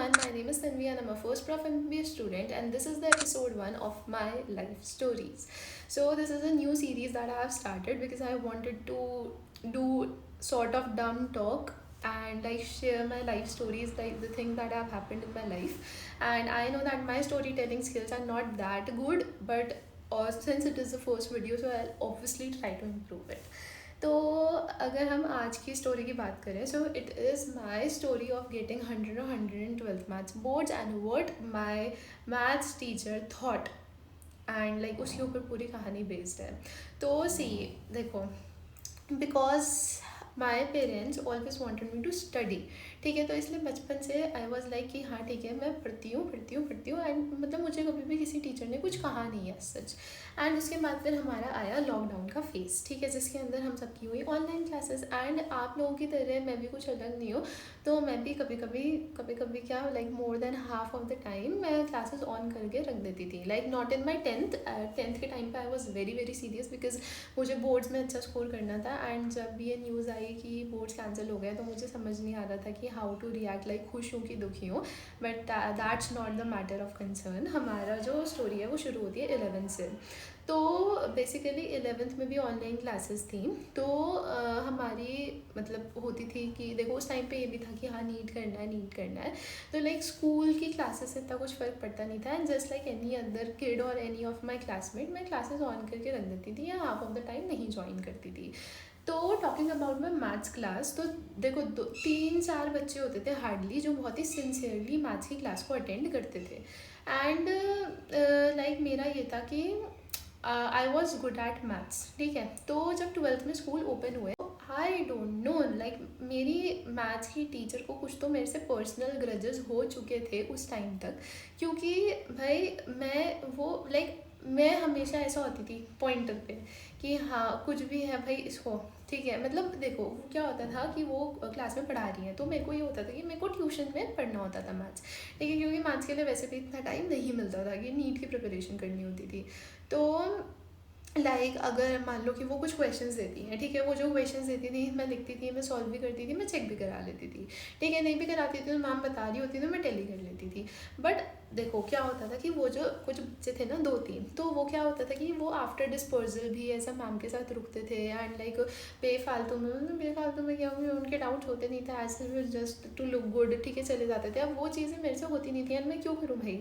everyone, my name is Tanvi and I'm a first prof MBA student, and this is the episode 1 of my life stories. So this is a new series that I have started because I wanted to do sort of dumb talk and like share my life stories, like the things that have happened in my life. And I know that my storytelling skills are not that good, but since it is the first video, so I'll obviously try to improve it. तो अगर हम आज की story की बात करें, so it is my story of getting 100 और 112 maths boards and what my maths teacher thought, and like उसके ऊपर पूरी कहानी बेस्ड है. तो सी देखो, because my parents always wanted me to study. ठीक है, तो इसलिए बचपन से आई वॉज लाइक कि हाँ ठीक है, मैं पढ़ती हूँ एंड मतलब मुझे कभी भी किसी टीचर ने कुछ कहा नहीं है सच. एंड उसके बाद फिर हमारा आया लॉकडाउन का फेस. ठीक है, जिसके अंदर हम सबकी हुई ऑनलाइन क्लासेस. एंड आप लोगों की तरह मैं भी कुछ अलग नहीं हूँ, तो मैं भी कभी कभी क्या like more than half of the time मैं क्लासेस ऑन करके रख देती थी. Like not in my tenth के टाइम पे I was very very serious because मुझे बोर्ड्स में अच्छा स्कोर करना था. एंड जब ये न्यूज़ आई कि बोर्ड्स कैंसिल हो गए, तो मुझे समझ नहीं आ रहा था कि हाउ टू रिएक्ट, लाइक खुश हूँ कि दुखी हूँ. But that's not the matter of concern. हमारा जो स्टोरी है वो शुरू होती है 11 से. तो बेसिकली 11th में भी ऑनलाइन क्लासेस थी. तो हमारी मतलब होती थी कि देखो उस टाइम पे ये भी था कि हाँ नीट करना है. तो लाइक स्कूल की क्लासेस से इतना कुछ फ़र्क पड़ता नहीं था. And just like any other kid और एनी ऑफ माई क्लासमेट, मैं क्लासेस ऑन करके रख देती थी या हाफ ऑफ द टाइम नहीं ज्वाइन करती थी. तो talking about my maths class, तो देखो 3-4 बच्चे होते थे हार्डली जो बहुत ही सिंसियरली मैथ्स की क्लास को अटेंड करते थे. एंड लाइक मेरा ये था कि I was good at maths. ठीक है, तो जब 12th में स्कूल ओपन हुए, आई डोंट नो लाइक मेरी मैथ्स की टीचर को कुछ तो मेरे से पर्सनल ग्रजेस हो चुके थे उस टाइम तक. क्योंकि भाई मैं हमेशा ऐसा होती थी पॉइंटर पे कि हाँ कुछ भी है भाई इसको. ठीक है, मतलब देखो क्या होता था कि वो क्लास में पढ़ा रही है, तो मेरे को ये होता था कि मेरे को ट्यूशन में पढ़ना होता था मैथ्स. ठीक है, क्योंकि मैथ्स के लिए वैसे भी इतना टाइम नहीं मिलता था कि नीट की प्रिपरेशन करनी होती थी. तो लाइक अगर मान लो कि वो कुछ क्वेश्चंस देती हैं, ठीक है, वो जो क्वेश्चंस देती थी मैं लिखती थी, मैं सॉल्व भी करती थी, मैं चेक भी करा लेती थी. ठीक है, नहीं भी कराती थी तो मैम बता रही होती तो मैं टेली कर लेती थी. बट देखो क्या होता था कि वो जो कुछ बच्चे थे ना 2-3, तो वो क्या होता था कि वो आफ्टर डिस्पोजल भी ऐसा मैम के साथ रुकते थे. एंड लाइक बेफालतू में क्या हुई, उनके डाउट होते नहीं थे, as just to look good. ठीक है, चले जाते थे. अब वो चीज़ें मेरे से होती नहीं थी एंड मैं क्यों करूँ भाई,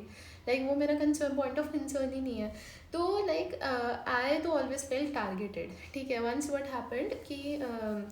लाइक वो मेरा कंसर्न पॉइंट ऑफ कंसर्न ही नहीं है. तो लाइक आई तो ऑलवेज फेल टारगेटेड. ठीक है, वंस व्हाट हैपेंड कि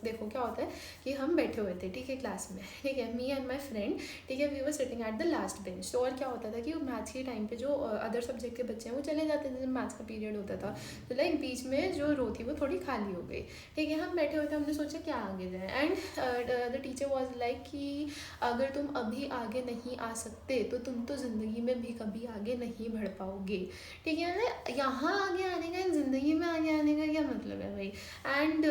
देखो क्या होता है कि हम बैठे हुए थे, ठीक है, क्लास में. ठीक है, मी एंड माई फ्रेंड. ठीक है, we were sitting at the last bench. तो और क्या होता था कि मैथ्स के टाइम पे जो अदर सब्जेक्ट के बच्चे हैं वो चले जाते थे जब मैथ्स का पीरियड होता था. तो लाइक बीच में जो रो थी वो थोड़ी खाली हो गई. ठीक है, हम बैठे हुए थे, हमने सोचा क्या आगे जाए. And the teacher was like कि अगर तुम अभी आगे नहीं आ सकते तो तुम तो ज़िंदगी में भी कभी आगे नहीं बढ़ पाओगे. ठीक है ना, यहाँ आगे आने का, ज़िंदगी में आगे आने का क्या मतलब है भाई. And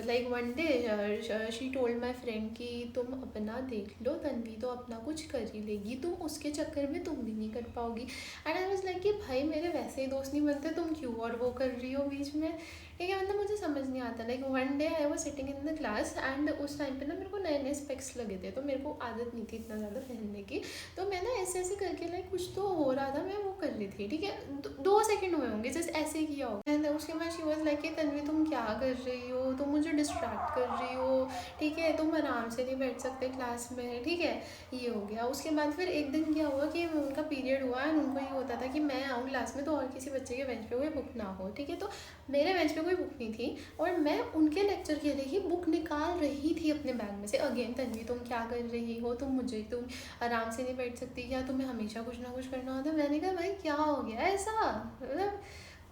like one day she told my friend कि तुम अपना देख लो, तन्वी तो अपना कुछ कर ही लेगी, तुम उसके चक्कर में तुम भी नहीं कर पाओगी. एंड आई वाज लाइक कि भाई मेरे वैसे ही दोस्त नहीं बनते, तुम क्यों और वो कर रही हो बीच में. ठीक है, मतलब मुझे समझ नहीं आता. Like one day I was sitting in the class and उस टाइम पे ना मेरे को नए स्पेक्स लगे थे, तो मेरे को आदत नहीं थी इतना ज़्यादा पहनने की. तो मैं ना ऐसे करके लाइक कुछ तो हो रहा था, मैं वो कर रही थी. ठीक है, 2 सेकंड हुए होंगे जस्ट ऐसे ही किया हो. एंड उसके बाद शी वॉज लाइक कि तन्वी तुम क्या कर रही हो, तुम मुझे डिस्ट्रैक्ट कर रही हो. ठीक है, तुम आराम से नहीं बैठ सकते क्लास में. ठीक है, ये हो गया. उसके बाद फिर एक दिन क्या हुआ कि उनका पीरियड हुआ एंड उनको ये होता था कि मैं आऊँ क्लास में तो और किसी बच्चे के बेंच पे कोई बुक ना हो. ठीक है, तो मेरे बेंच पे कोई बुक नहीं थी और मैं उनके लेक्चर के लिए ही बुक निकाल रही थी अपने बैग में से. अगेन तन्वी तुम क्या कर रही हो, तुम आराम से नहीं बैठ सकती क्या, तुम्हें हमेशा कुछ ना कुछ करना होता है. मैंने कहा भाई क्या हो गया ऐसा, मतलब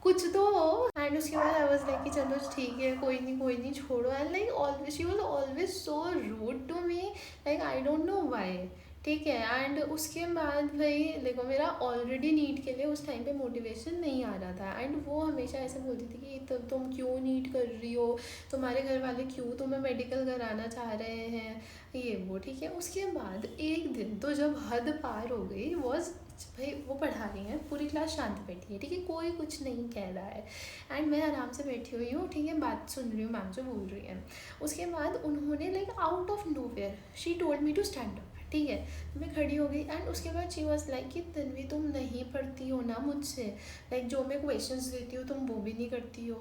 कुछ तो हो. एंड उसके बाद आई वाज लाइक कि चलो ठीक है, कोई नहीं छोड़ो. And like always she was always so rude to me, like I don't know why. ठीक है, एंड उसके बाद भाई देखो मेरा ऑलरेडी नीट के लिए उस टाइम पे मोटिवेशन नहीं आ रहा था. एंड वो हमेशा ऐसे बोलती थी कि तुम क्यों नीट कर रही हो, तुम्हारे घर वाले क्यों तुम्हें मेडिकल कराना चाह रहे हैं, ये वो. ठीक है, उसके बाद एक दिन तो जब हद पार हो गई वॉज भाई वो पढ़ा रही हैं, पूरी क्लास शांत बैठी है. ठीक है, कोई कुछ नहीं कह रहा है एंड मैं आराम से बैठी हुई हूँ. ठीक है, बात सुन रही हूँ मैम जो बोल रही है. उसके बाद उन्होंने like out of nowhere she told me to stand up. ठीक है। तो मैं खड़ी हो गई एंड उसके बाद शी वॉज लाइक कि तन्वी तुम नहीं पढ़ती हो ना मुझसे, लाइक जो मैं क्वेश्चंस देती हूँ तुम वो भी नहीं करती हो,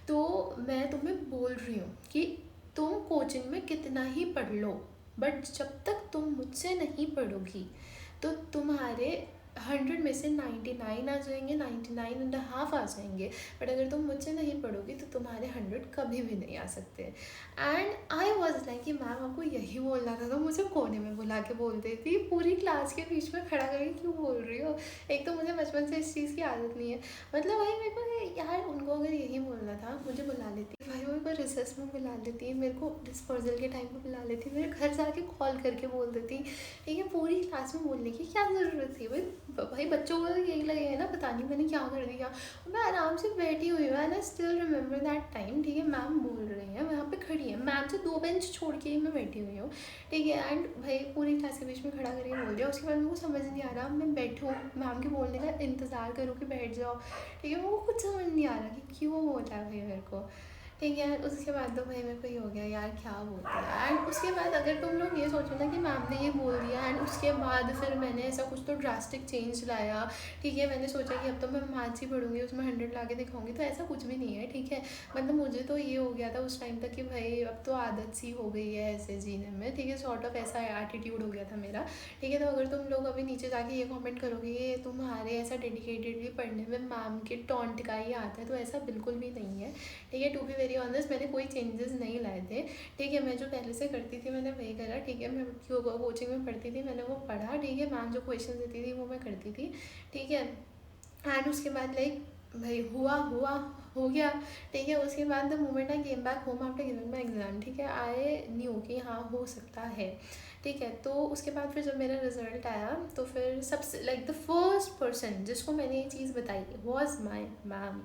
तो मैं तुम्हें बोल रही हूँ कि तुम कोचिंग में कितना ही पढ़ लो, बट जब तक तुम मुझसे नहीं पढ़ोगी तो तुम्हारे 100 में से 99 आ जाएंगे, 99.5 आ जाएंगे, बट अगर तुम मुझसे नहीं पढ़ोगी तो तुम्हारे 100 कभी भी नहीं आ सकते। एंड आई वॉज लाइक कि मैम आपको यही बोलना था तो मुझे कोने में बुला के बोल देती, पूरी क्लास के बीच में खड़ा करके क्यों बोल रही हो। एक तो मुझे बचपन से इस चीज़ की आदत नहीं है, मतलब भाई मेरे को यार उनको अगर यही बोलना था मुझे बुला लेती भाई, मेरे को रिसेस में बुला लेती, मेरे को डिस्पर्जल के टाइम पर बुला लेती, मेरे घर जाके कॉल करके बोल देती, ठीक है। पूरी क्लास में बोलने की क्या ज़रूरत थी भाई बच्चों को तो यही लगेगा ना पता नहीं मैंने क्या कर दिया। मैं आराम से बैठी हुई हूँ and I still remember that time, ठीक है। मैम बोल रही हैं वहाँ पे खड़ी है, मैम से 2 बेंच छोड़ के ही मैं बैठी हुई हूँ, ठीक है। एंड भाई पूरी क्लास के बीच में खड़ा करके बोल दिया। उसके बाद मेरे को समझ नहीं आ रहा मैं बैठूँ मैम के बोलने का इंतज़ार करूँ कि बैठ जाओ, ठीक है। मेरे को कुछ समझ नहीं आ रहा कि क्यों बोला है भाई मेरे को, ठीक है। उसके बाद तो भाई मेरे को ये हो गया यार क्या बोलते हैं। एंड उसके बाद अगर तुम लोग ये सोचो ना कि मैम ने ये बोल दिया एंड उसके बाद फिर मैंने ऐसा कुछ तो ड्रास्टिक चेंज लाया, ठीक है। मैंने सोचा कि अब तो मैं मैथ्स ही पढ़ूंगी उसमें 100 ला के दिखाऊंगी, तो ऐसा कुछ भी नहीं है, ठीक है। मतलब मुझे तो ये हो गया था उस टाइम तक कि भाई अब तो आदत सी हो गई है ऐसे जीने में, ठीक है। सॉर्ट ऑफ ऐसा एटीट्यूड हो गया था मेरा, ठीक है। तो अगर तुम लोग अभी नीचे जाके ये कमेंट करोगे कि तुम्हारे ऐसा डेडिकेटेडली पढ़ने में मैम के टॉन्ट का ही आता है, तो ऐसा बिल्कुल भी नहीं है, ठीक है। टू बी वेरी ऑनेस्ट मैंने कोई चेंजेस नहीं लाए थे, ठीक है। मैं जो पहले से करती थी मैंने वही करा, ठीक है। मैं कोचिंग में पढ़ती थी मैंने वो पढ़ा, ठीक है। मैम जो क्वेश्चन देती थी वो मैं करती थी, ठीक है। एंड उसके बाद लाइक भाई हुआ हुआ हो गया, ठीक है। उसके बाद the moment I came back home after giving my exam, ठीक है, आई न्यू कि हाँ हो सकता है, ठीक है। तो उसके बाद फिर जब मेरा रिजल्ट आया तो फिर सबसे लाइक द फर्स्ट पर्सन जिसको मैंने ये चीज़ बताई वॉज माई मैम,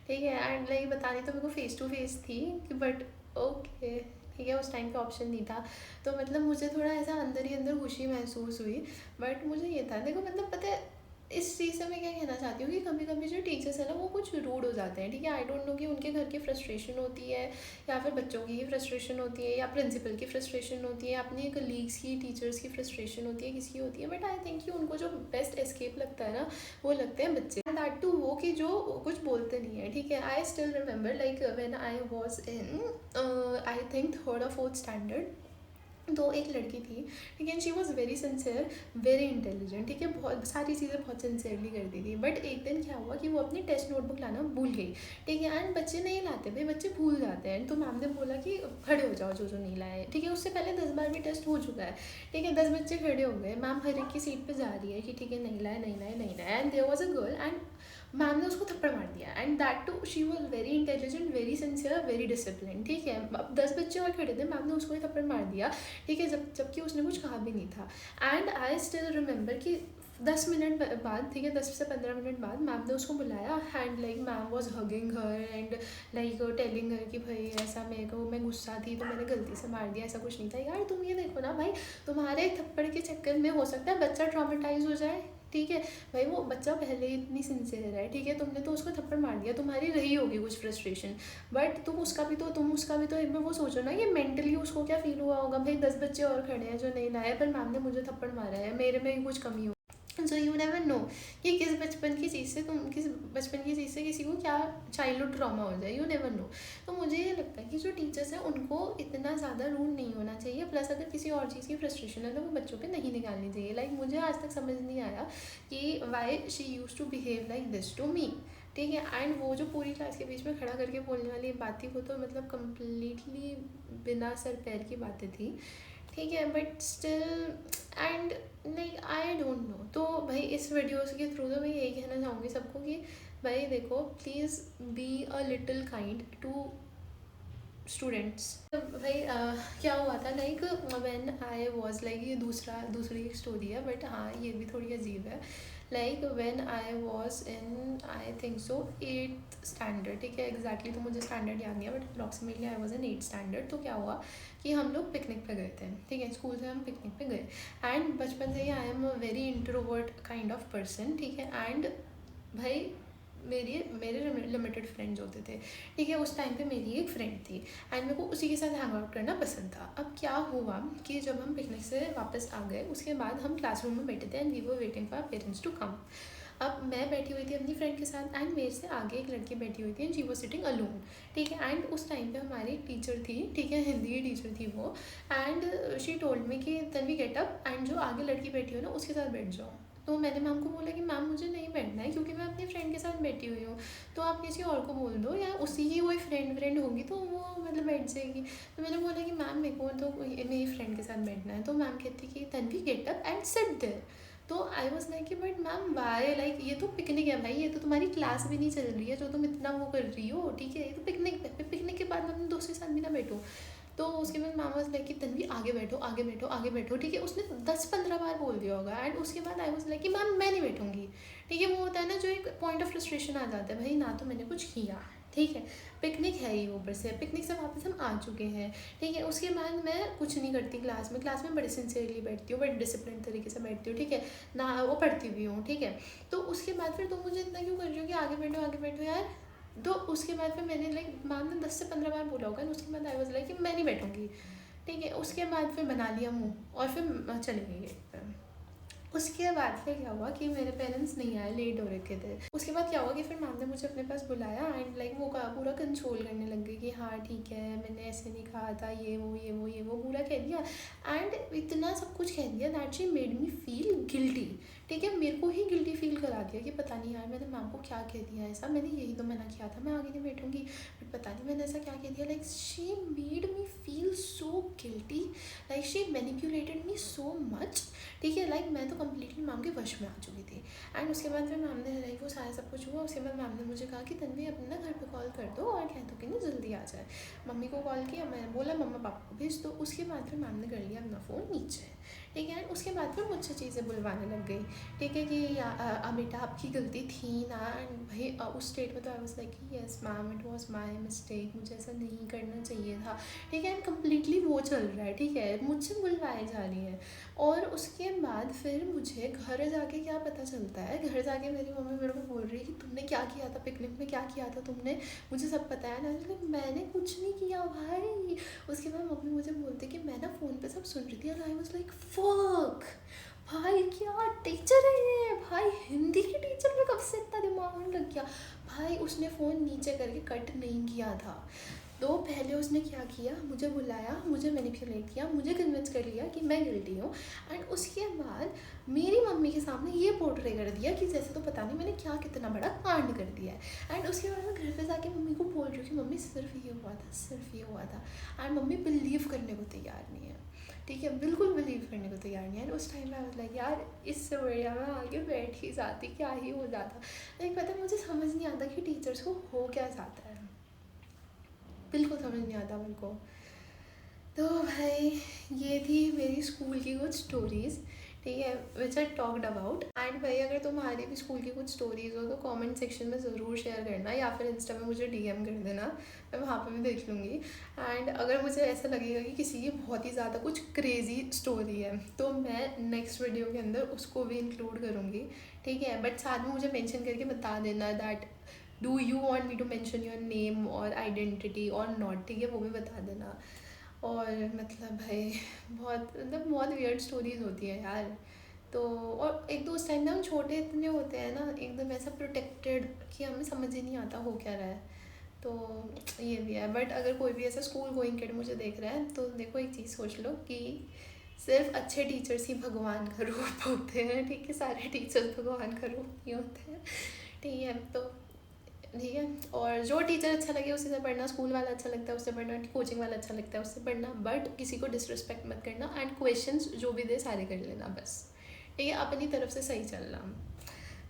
ठीक है। एंड लाइक बतानी तो मेरे को फेस टू फेस थी कि बट ओके, ठीक है। उस टाइम पे ऑप्शन नहीं था, तो मतलब मुझे थोड़ा ऐसा अंदर ही अंदर खुशी महसूस हुई, बट मुझे ये था देखो मतलब पता है इस चीज़ से मैं क्या कहना चाहती हूँ कि कभी कभी जो टीचर्स है ना वो कुछ रूड हो जाते हैं, ठीक है। आई डोंट नो कि उनके घर की फ्रस्ट्रेशन होती है या फिर बच्चों की ही फ्रस्ट्रेशन होती है या प्रिंसिपल की फ्रस्ट्रेशन होती है, अपनी कलीग्स की टीचर्स की फ्रस्ट्रेशन होती है, किसकी होती है, बट आई थिंक कि उनको जो बेस्ट एस्केप लगता है ना वो लगते हैं बच्चे, दैट टू वो कि जो कुछ बोलते नहीं है, ठीक है। I still remember like when I was in I think 3rd or 4th standard, तो एक लड़की थी, ठीक है। She was very sincere very intelligent, ठीक है। बहुत सारी चीज़ें बहुत सिंसियरली करती थी, बट एक दिन क्या हुआ कि वो अपनी टेस्ट नोटबुक लाना भूल गई, ठीक है। एंड बच्चे नहीं लाते भाई, बच्चे भूल जाते हैं, तो मैम ने बोला कि खड़े हो जाओ जो जो नहीं लाए, ठीक है। उससे पहले 10 बार भी टेस्ट हो चुका है, ठीक है। 10 बच्चे खड़े हो गए, मैम हर एक की सीट पर जा रही है कि ठीक है नहीं लाए नहीं लाए नहीं लाए, and there was a girl and ma'am ने उसको थप्पड़ मार दिया, and that too she was very intelligent very sincere very discipline, ठीक है। अब 10 बच्चे और खड़े थे, मैम ने उसको ही थप्पड़ मार दिया, ठीक है, जबकि उसने कुछ कहा भी नहीं था। एंड आई स्टिल रिमेंबर कि 10 मिनट बाद, ठीक है, 10 से 15 मिनट बाद मैम ने उसको बुलाया and like ma'am was hugging her and like telling her कि भाई ऐसा मेरे को मैं गुस्सा थी तो मैंने गलती से मार दिया, ऐसा कुछ नहीं था। यार तुम ये देखो ना भाई, तुम्हारे थप्पड़ के चक्कर में हो सकता है बच्चा ट्रॉमेटाइज हो जाए, ठीक है। भाई वो बच्चा पहले ही इतनी सिंसियर है, ठीक है, तुमने तो उसको थप्पड़ मार दिया, तुम्हारी रही होगी कुछ फ्रस्ट्रेशन, बट तुम उसका भी तो एक बार वो सोचो ना ये मेंटली उसको क्या फील हुआ होगा। भाई 10 बच्चे और खड़े हैं जो नहीं लाए पर मैम ने मुझे थप्पड़ मारा है, मेरे में कुछ कमी हो, सो यू नेवर नो कि किस बचपन की चीज़ से किसी को क्या चाइल्डहुड ट्रॉमा हो जाए, यू नेवर नो। तो मुझे ये लगता है कि जो टीचर्स हैं उनको इतना ज़्यादा रूड नहीं होना चाहिए, प्लस अगर किसी और चीज़ की फ्रस्ट्रेशन है तो वो बच्चों पे नहीं निकालनी चाहिए। लाइक मुझे आज तक समझ नहीं आया कि why she use to behave like this to me, ठीक है। एंड वो जो पूरी क्लास के बीच में खड़ा करके बोलने वाली बात थी वो तो मतलब कम्प्लीटली बिना सर पैर की बातें थी, ठीक है। But still and like I don't no, तो भाई इस वीडियोस के थ्रू तो मैं यही कहना चाहूँगी सबको कि भाई देखो please be a little kind to students. भाई क्या हुआ था like when I was like ये दूसरी एक स्टोरी है, बट हाँ ये भी थोड़ी अजीब है। Like when I was in I think so 8th standard, ठीक है। एग्जैक्टली तो मुझे स्टैंडर्ड याद नहीं है but approximately I was in 8th standard. तो क्या हुआ कि हम लोग पिकनिक पे गए थे, ठीक है, स्कूल से हम पिकनिक पे गए। एंड बचपन से ही I am a very introvert kind of person, ठीक है। एंड भाई मेरी मेरे लिमिटेड फ्रेंड्स होते थे, ठीक है। उस टाइम पे मेरी एक फ्रेंड थी एंड मेरे को उसी के साथ हैंग आउट करना पसंद था। अब क्या हुआ कि जब हम पिकनिक से वापस आ गए उसके बाद हम क्लासरूम में बैठे थे and we were waiting for parents to come. अब मैं बैठी हुई थी अपनी फ्रेंड के साथ एंड मेरे से आगे एक लड़की बैठी हुई थी and she was sitting alone, ठीक है। एंड उस टाइम पे हमारी एक टीचर थी, ठीक है, हिंदी की टीचर थी वो। एंड शी टोल्ड मी कि तन्वी गेट अप एंड जो आगे लड़की बैठी हो ना उसके साथ बैठ जाओ। तो मैंने मैम को बोला कि मैम मुझे नहीं बैठना है क्योंकि मैं अपनी फ्रेंड के साथ बैठी हुई हूँ, तो आप किसी और को बोल दो या उसी की कोई फ्रेंड होगी तो वो मतलब बैठ जाएगी। तो मैंने बोला कि मैम मेरे को तो मेरी फ्रेंड के साथ बैठना है। तो मैम कहती कि Tanvi get up and sit there. तो आई वॉज लाइक कि बट मैम वाई, लाइक ये तो पिकनिक है भाई, ये तो तुम्हारी क्लास भी नहीं चल रही है जो तुम इतना वो कर रही हो, ठीक है। ये तो पिकनिक है, पिकनिक के बाद मैं अपने दोस्त के साथ भी ना बैठो। तो उसके बाद मामा वाज लाइक कि तन्वी आगे बैठो आगे बैठो आगे बैठो, ठीक है। उसने 10-15 बार बोल दिया होगा एंड उसके बाद आई वाज लाइक कि मैम मैं नहीं बैठूंगी, ठीक है। वो होता है ना जो एक पॉइंट ऑफ फ्रस्ट्रेशन आ जाता है, भाई ना तो मैंने कुछ किया, ठीक है, पिकनिक है ही, ऊपर से पिकनिक से वापस हम आ चुके हैं, ठीक है। उसके बाद मैं कुछ नहीं करती क्लास में बड़े सिंसियरली बैठती हूँ, बड़े डिसिप्लिन तरीके से बैठती हूँ, ठीक है ना, वो पढ़ती भी हूँ, ठीक है। तो उसके बाद फिर तुम मुझे इतना क्यों कर रही हो कि आगे बैठो यार। तो उसके बाद फिर मैंने लाइक मैम ने 10 से 15 बार बोला होगा, उसके बाद आई वाज लाइक कि मैं नहीं बैठूंगी, ठीक है। उसके बाद फिर बना लिया मुँह और फिर चले गई। उसके बाद फिर क्या हुआ कि मेरे पेरेंट्स नहीं आए, लेट हो रखे थे। उसके बाद क्या हुआ कि फिर मैम ने मुझे अपने पास बुलाया एंड लाइक वो पूरा कंसोल करने लग गई कि हाँ ठीक है मैंने ऐसे नहीं कहा था, ये वो पूरा कह दिया एंड इतना सब कुछ कह दिया that she made me feel guilty, ठीक है। मेरे को ही गिल्टी फील करा दिया कि पता नहीं यार मैंने मैम को क्या कह दिया ऐसा, मैंने यही तो मना किया था मैं आगे नहीं बैठूंगी, बट पता नहीं मैंने ऐसा क्या कह दिया। Like she made me feel so guilty, like she manipulated me so much, ठीक है। लाइक मैं तो कम्प्लीटली मैम के वश में आ चुकी थी। एंड उसके बाद फिर मैम ने लाइक वो सारा सब कुछ हुआ। उसके बाद मैम ने मुझे कहा कि तन्वी अपने ना घर पे कॉल कर दो और कह दो कि ना जल्दी आ जाए। मम्मी को कॉल किया, मैं बोला मम्मा पापा को भेज दो। उसके बाद फिर मैम ने कर लिया अपना फ़ोन नीचे, ठीक है। उसके बाद फिर मुझसे चीज़ें बुलवाने लग गई, ठीक है कि बेटा आपकी गलती थी ना। एंड भाई उस स्टेट में तो आई was like yes ma'am it was my mistake, मुझे ऐसा नहीं करना चाहिए था, ठीक है। एंड कम्प्लीटली वो चल रहा है, ठीक है, मुझसे बुलवाए जा रही हैं। और उसके बाद फिर मुझे घर जाके क्या पता चलता है, घर जाके मेरी मम्मी मेरे को बोल रही है कि तुमने क्या किया था पिकनिक में, क्या किया था तुमने, मुझे सब पता है ना। मतलब मैंने कुछ नहीं किया भाई। उसके बाद मम्मी मुझे बोलती कि मैं ना फ़ोन पे सब सुन रही थी और आई वाज लाइक फक भाई क्या टीचर है ये, भाई हिंदी की टीचर में कब से इतना दिमाग में लग गया। भाई उसने फ़ोन नीचे करके कट नहीं किया था। तो पहले उसने क्या किया, मुझे बुलाया, मुझे मैनिपुलेट किया, मुझे कन्विंस कर लिया कि मैं गिल्टी हूँ। एंड उसके बाद मेरी मम्मी के सामने ये पोर्ट्रे कर दिया कि जैसे तो पता नहीं मैंने क्या कितना बड़ा कांड कर दिया है। एंड उसके बाद मैं घर पे जाके मम्मी को बोल रही हूँ कि मम्मी सिर्फ ये हुआ था, सिर्फ ये हुआ था। एंड मम्मी बिलीव करने को तैयार नहीं है, ठीक है, बिल्कुल बिलीव करने को तैयार नहीं है। उस टाइम में लाइक यार इससे बढ़िया मैं आगे बैठ ही जाती, क्या ही हो जाता। लाइक पता मुझे समझ नहीं आता कि टीचर्स को हो क्या जाता है, बिल्कुल समझ नहीं आता मेरे को। तो भाई ये थी मेरी स्कूल की कुछ स्टोरीज़, ठीक है, विच आई टॉक्ड अबाउट। एंड भाई अगर तुम्हारी भी स्कूल की कुछ स्टोरीज़ हो तो कमेंट सेक्शन में ज़रूर शेयर करना या फिर इंस्टा में मुझे डीएम कर देना, मैं वहाँ पे भी देख लूँगी। एंड अगर मुझे ऐसा लगेगा कि किसी की बहुत ही ज़्यादा कुछ क्रेज़ी स्टोरी है तो मैं नेक्स्ट वीडियो के अंदर उसको भी इंक्लूड करूँगी, ठीक है। बट साथ में मुझे मेंशन करके बता देना that do you want me to mention your name और आइडेंटिटी और नॉट, ठीक है, वो भी बता देना। और मतलब भाई बहुत वियर्ड स्टोरीज होती है यार। तो और एक तो उस टाइम में हम छोटे इतने होते हैं ना, एकदम ऐसा प्रोटेक्टेड कि हमें समझ ही नहीं आता हो क्या रहा है। तो ये भी है। बट अगर कोई भी ऐसा स्कूल गोइंग किड मुझे देख रहा है तो देखो एक चीज़ सोच लो कि सिर्फ अच्छे टीचर्स ही भगवान का रूप होते हैं, ठीक है, सारे टीचर्स भगवान का रूप नहीं होते हैं, ठीक है। तो ठीक है, और जो टीचर अच्छा लगे उसी से पढ़ना, स्कूल वाला अच्छा लगता है उससे पढ़ना, कोचिंग वाला अच्छा लगता है उससे पढ़ना, बट किसी को डिसरिस्पेक्ट मत करना। एंड क्वेश्चंस जो भी दे सारे कर लेना बस, ठीक है, अपनी तरफ से सही चलना।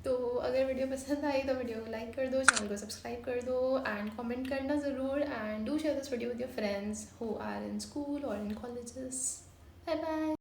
तो अगर वीडियो पसंद आई तो वीडियो को लाइक कर दो, चैनल को सब्सक्राइब कर दो एंड कमेंट करना ज़रूर। And do share this video with your friends who are in school और इन कॉलेजेस। Bye bye.